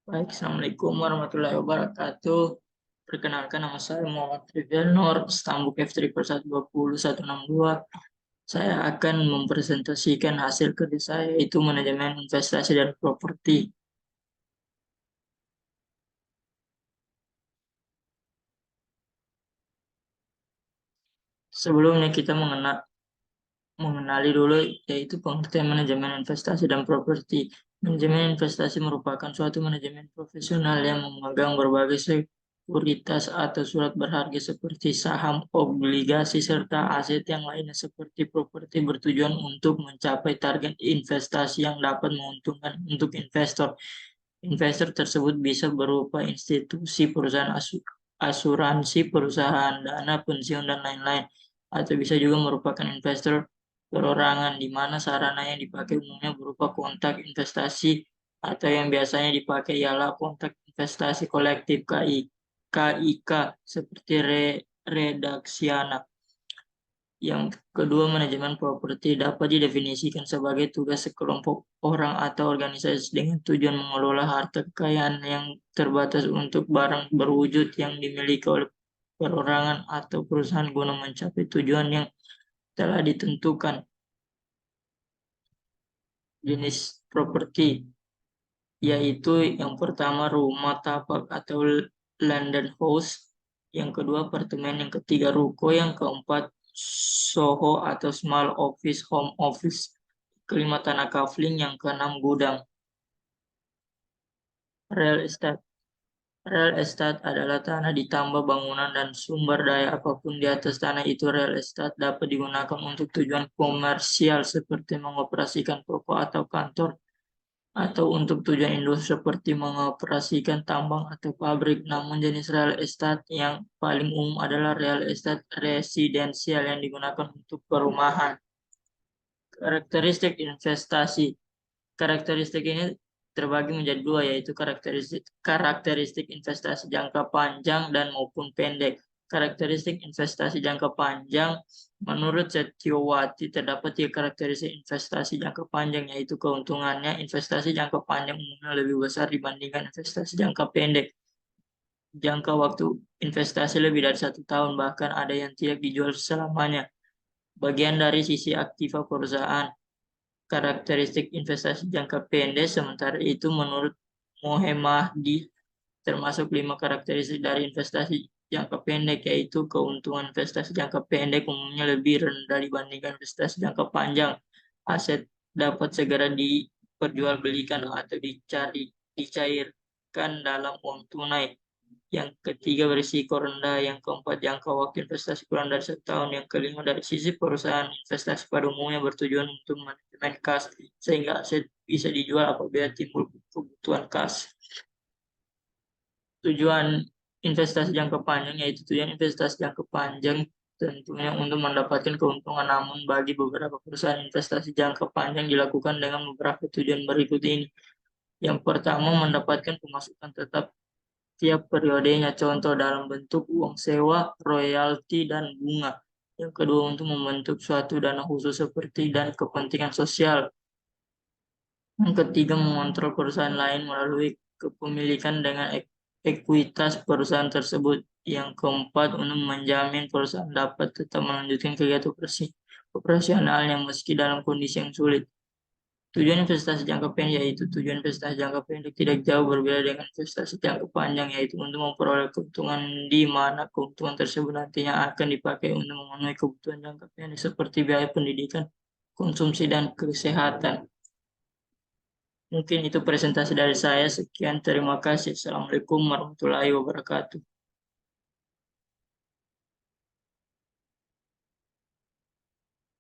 Baik, Assalamualaikum warahmatullahi wabarakatuh. Perkenalkan, nama saya Muhammad Rivian Nur, Stambuk F3 per 120162. Saya akan mempresentasikan hasil kerja saya, yaitu manajemen investasi dan properti. Sebelumnya kita mengenali dulu, yaitu pengertian manajemen investasi dan properti. Manajemen investasi merupakan suatu manajemen profesional yang memegang berbagai sekuritas atau surat berharga seperti saham, obligasi, serta aset yang lainnya seperti properti bertujuan untuk mencapai target investasi yang dapat menguntungkan untuk investor. Investor tersebut bisa berupa institusi, perusahaan asuransi, perusahaan dana pensiun, dan lain-lain. Atau bisa juga merupakan investor perorangan, di mana sarana yang dipakai umumnya berupa kontrak investasi atau yang biasanya dipakai ialah kontrak investasi kolektif KIK seperti Redaksiana. Yang kedua, manajemen properti dapat didefinisikan sebagai tugas sekelompok orang atau organisasi dengan tujuan mengelola harta kekayaan yang terbatas untuk barang berwujud yang dimiliki oleh perorangan atau perusahaan guna mencapai tujuan yang telah ditentukan. Jenis properti yaitu yang pertama rumah tapak atau London House, yang kedua apartemen, yang ketiga ruko, yang keempat Soho atau small office home office, kelima tanah kafling, yang keenam gudang. Real estate. Real estate adalah tanah ditambah bangunan dan sumber daya apapun di atas tanah itu. Real estate dapat digunakan untuk tujuan komersial seperti mengoperasikan toko atau kantor, atau untuk tujuan industri seperti mengoperasikan tambang atau pabrik. Namun jenis real estate yang paling umum adalah real estate residensial yang digunakan untuk perumahan. Karakteristik investasi. Karakteristik ini terbagi menjadi dua, yaitu karakteristik investasi jangka panjang dan maupun pendek. Karakteristik investasi jangka panjang, menurut Setiawati terdapat tiga karakteristik investasi jangka panjang, yaitu keuntungannya. Investasi jangka panjang umumnya lebih besar dibandingkan investasi jangka pendek. Jangka waktu investasi lebih dari 1 tahun, bahkan ada yang tidak dijual selamanya. Bagian dari sisi aktiva perusahaan. Karakteristik investasi jangka pendek, sementara itu menurut Mohemahdi termasuk 5 karakteristik dari investasi jangka pendek, yaitu keuntungan investasi jangka pendek umumnya lebih rendah dibandingkan investasi jangka panjang. Aset dapat segera diperjualbelikan atau dicairkan dalam uang tunai. Yang ketiga, berisiko rendah. Yang keempat, jangka waktu investasi kurang dari 1 tahun. Yang kelima, dari sisi perusahaan, investasi pada umumnya bertujuan untuk manajemen kas, sehingga aset bisa dijual apabila timbul kebutuhan kas. Tujuan investasi jangka panjang, yaitu tujuan investasi jangka panjang tentunya untuk mendapatkan keuntungan, namun bagi beberapa perusahaan investasi jangka panjang dilakukan dengan beberapa tujuan berikut ini. Yang pertama, mendapatkan pemasukan tetap tiap periodenya, contoh dalam bentuk uang sewa, royalti, dan bunga. Yang kedua, untuk membentuk suatu dana khusus seperti dan kepentingan sosial. Yang ketiga, mengontrol perusahaan lain melalui kepemilikan dengan ekuitas perusahaan tersebut. Yang keempat, untuk menjamin perusahaan dapat tetap melanjutkan kegiatan operasionalnya meski dalam kondisi yang sulit. Tujuan investasi jangka pendek, yaitu tujuan investasi jangka pendek tidak jauh berbeda dengan investasi jangka panjang, yaitu untuk memperoleh keuntungan di mana keuntungan tersebut nantinya akan dipakai untuk memenuhi kebutuhan jangka pendek seperti biaya pendidikan, konsumsi, dan kesehatan. Mungkin itu presentasi dari saya. Sekian, terima kasih. Assalamualaikum warahmatullahi wabarakatuh.